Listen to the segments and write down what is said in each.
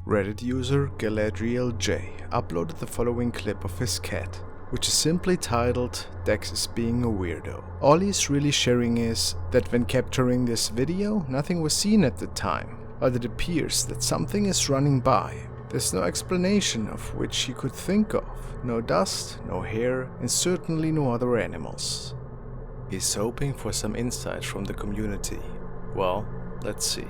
Reddit user GaladrielJ uploaded the following clip of his cat, which is simply titled "Dex is being a weirdo." All he's really sharing is that when capturing this video, nothing was seen at the time, but it appears that something is running by. There's no explanation of which he could think of. No dust, no hair, and certainly no other animals. He's hoping for some insight from the community. Well, let's see.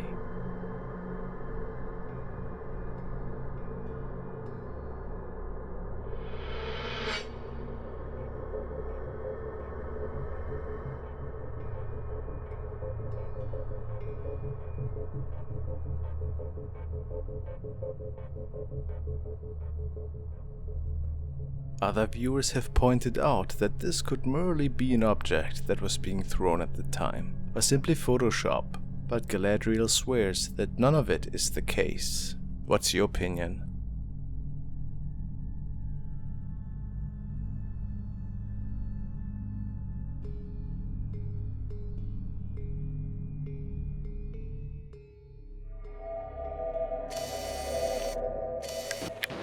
Other viewers have pointed out that this could merely be an object that was being thrown at the time, or simply Photoshop, but Galadriel swears that none of it is the case. What's your opinion?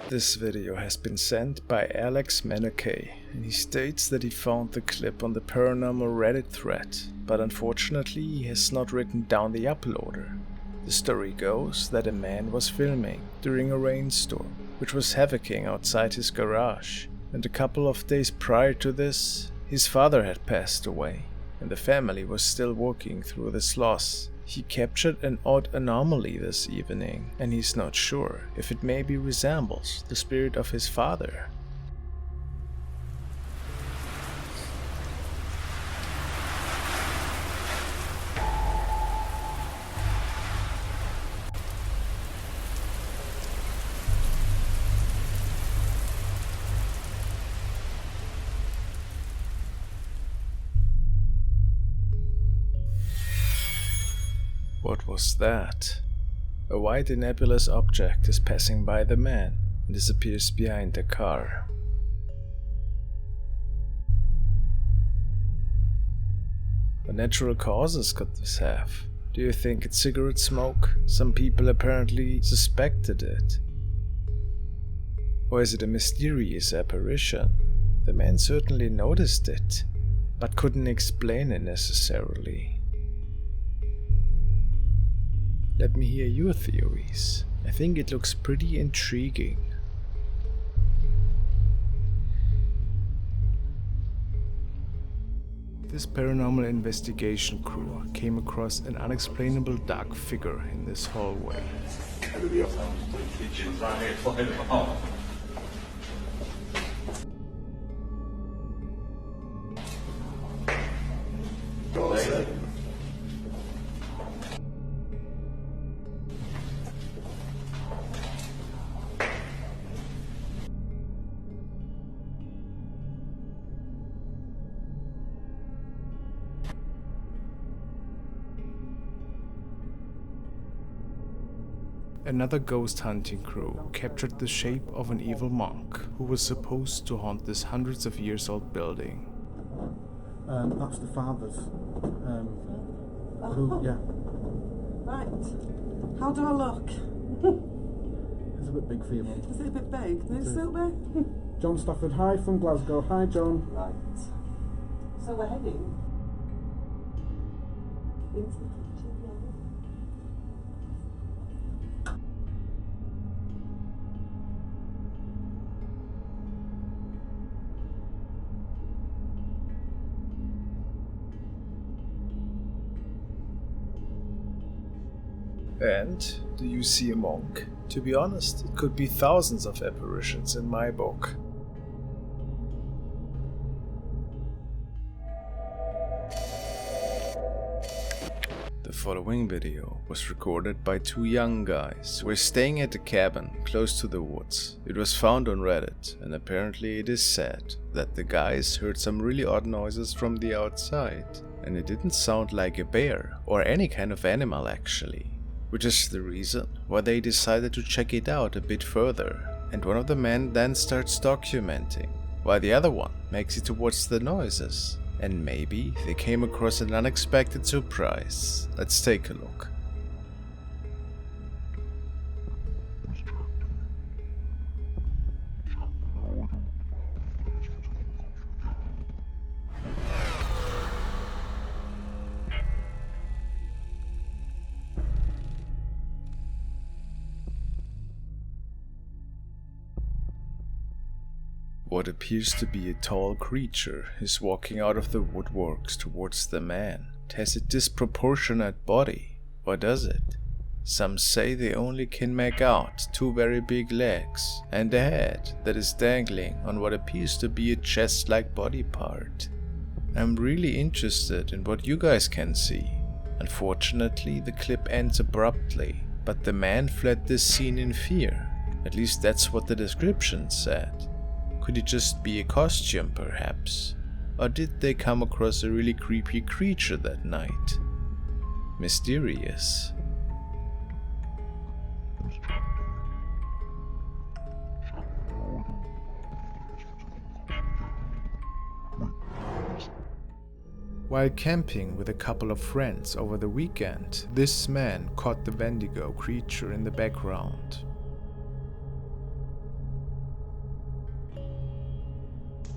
This video has been sent by Alex Menakay, and he states that he found the clip on the paranormal Reddit thread, but unfortunately he has not written down the uploader. The story goes that a man was filming during a rainstorm, which was havocing outside his garage, and a couple of days prior to this, his father had passed away, and the family was still working through this loss. He captured an odd anomaly this evening, and he's not sure if it maybe resembles the spirit of his father. What was that? A white and nebulous object is passing by the man and disappears behind the car. What natural causes could this have? Do you think it's cigarette smoke? Some people apparently suspected it. Or is it a mysterious apparition? The man certainly noticed it, but couldn't explain it necessarily. Let me hear your theories. I think it looks pretty intriguing. This paranormal investigation crew came across an unexplainable dark figure in this hallway. Another ghost hunting crew captured the shape of an evil monk who was supposed to haunt this hundreds of years old building. That's the father's. Yeah. Right. How do I look? It's a bit big for you, Mum. Is it a bit big? Is it still big? John Stafford, hi from Glasgow. Hi, John. Right. So we're heading into the kitchen now. And do you see a monk? To be honest, it could be thousands of apparitions in my book. The following video was recorded by two young guys who were staying at a cabin close to the woods. It was found on Reddit, and apparently it is said that the guys heard some really odd noises from the outside, and it didn't sound like a bear or any kind of animal actually. Which is the reason why they decided to check it out a bit further, and one of the men then starts documenting, while the other one makes it towards the noises, and maybe they came across an unexpected surprise. Let's take a look. What appears to be a tall creature is walking out of the woodworks towards the man. It has a disproportionate body, or does it? Some say they only can make out two very big legs and a head that is dangling on what appears to be a chest-like body part. I'm really interested in what you guys can see. Unfortunately, the clip ends abruptly, but the man fled this scene in fear. At least that's what the description said. Could it just be a costume, perhaps? Or did they come across a really creepy creature that night? Mysterious. While camping with a couple of friends over the weekend, this man caught the Wendigo creature in the background.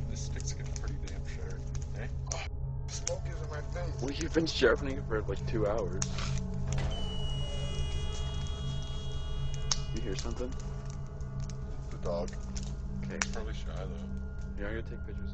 This stick's getting pretty damn sharp, eh? Oh, Smoke is in my face. well, you've been sharpening it for like 2 hours. You hear something? The dog. Okay. It's probably shy though. Yeah, I'm gonna take pictures.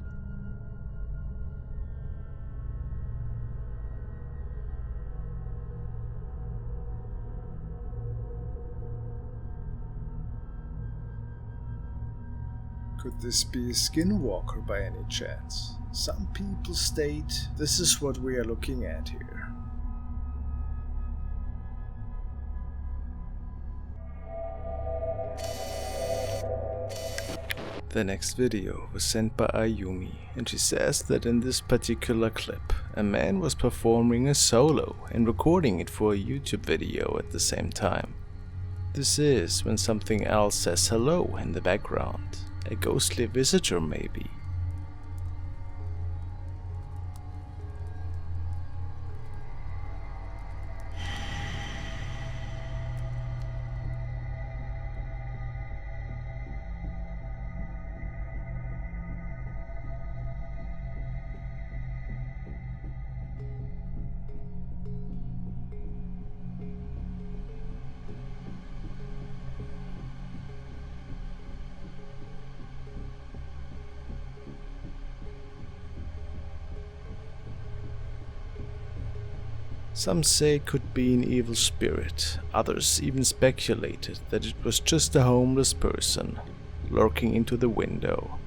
Could this be a skinwalker by any chance? Some people state this is what we are looking at here. The next video was sent by Ayumi, and she says that in this particular clip, a man was performing a solo and recording it for a YouTube video at the same time. This is when something else says hello in the background. A ghostly visitor, maybe. Some say it could be an evil spirit, others even speculated that it was just a homeless person lurking into the window.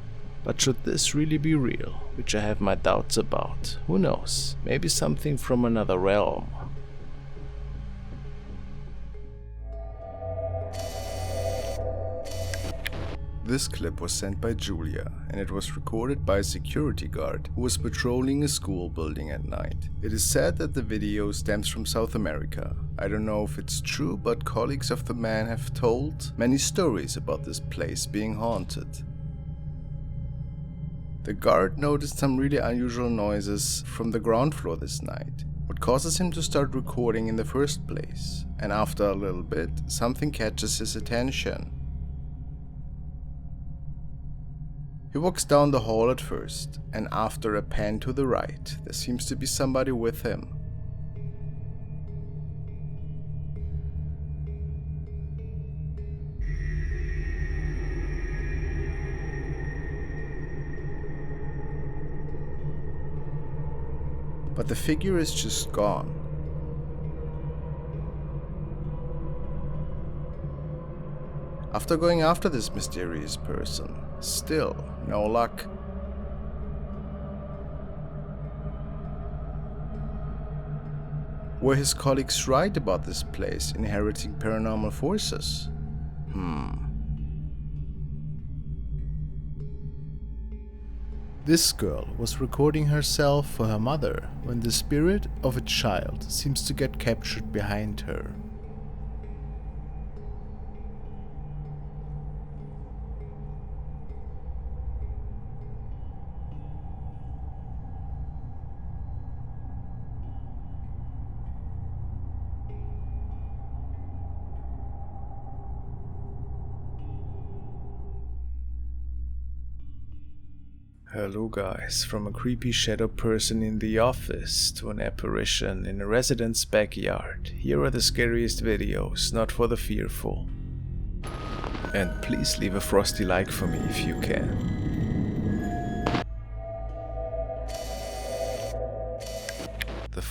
But should this really be real, which I have my doubts about, who knows, maybe something from another realm. This clip was sent by Julia, and it was recorded by a security guard who was patrolling a school building at night. It is said that the video stems from South America. I don't know if it's true, but colleagues of the man have told many stories about this place being haunted. The guard noticed some really unusual noises from the ground floor this night, what causes him to start recording in the first place, and after a little bit, something catches his attention. He walks down the hall at first, and after a pan to the right, there seems to be somebody with him. But the figure is just gone. After going after this mysterious person, still no luck. Were his colleagues right about this place inheriting paranormal forces? This girl was recording herself for her mother when the spirit of a child seems to get captured behind her. Hello guys, from a creepy shadow person in the office to an apparition in a resident's backyard, here are the scariest videos, not for the fearful. And please leave a frosty like for me if you can.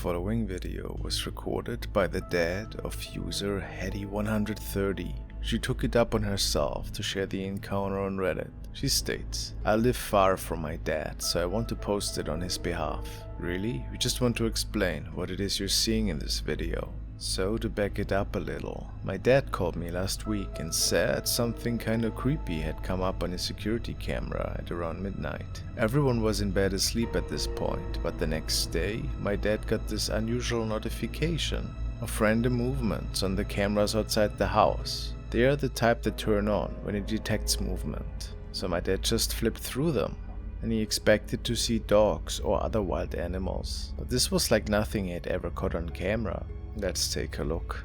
following video was recorded by the dad of user Hetty130. She took it up on herself to share the encounter on Reddit. She states, "I live far from my dad, so I want to post it on his behalf. Really? We just want to explain what it is you're seeing in this video. So to back it up a little, my dad called me last week and said something kinda creepy had come up on his security camera at around midnight. Everyone was in bed asleep at this point, but the next day, my dad got this unusual notification of random movements on the cameras outside the house. They are the type that turn on when it detects movement. So my dad just flipped through them, and he expected to see dogs or other wild animals. But this was like nothing he had ever caught on camera. Let's take a look."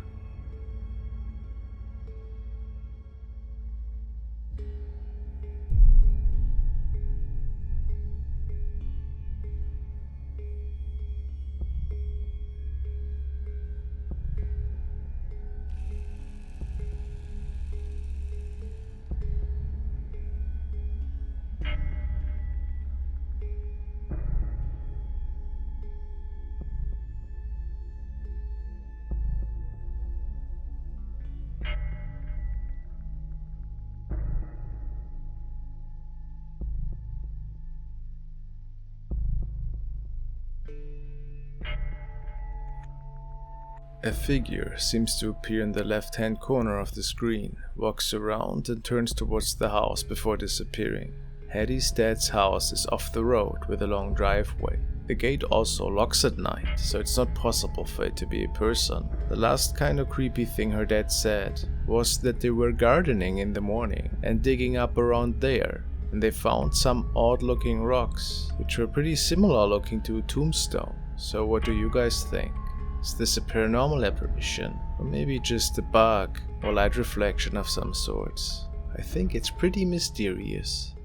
A figure seems to appear in the left-hand corner of the screen, walks around and turns towards the house before disappearing. Hetty's dad's house is off the road with a long driveway. The gate also locks at night, so it's not possible for it to be a person. The last kind of creepy thing her dad said was that they were gardening in the morning and digging up around there, and they found some odd-looking rocks, which were pretty similar looking to a tombstone. So what do you guys think? Is this a paranormal apparition, or maybe just a bug or light reflection of some sorts? I think it's pretty mysterious.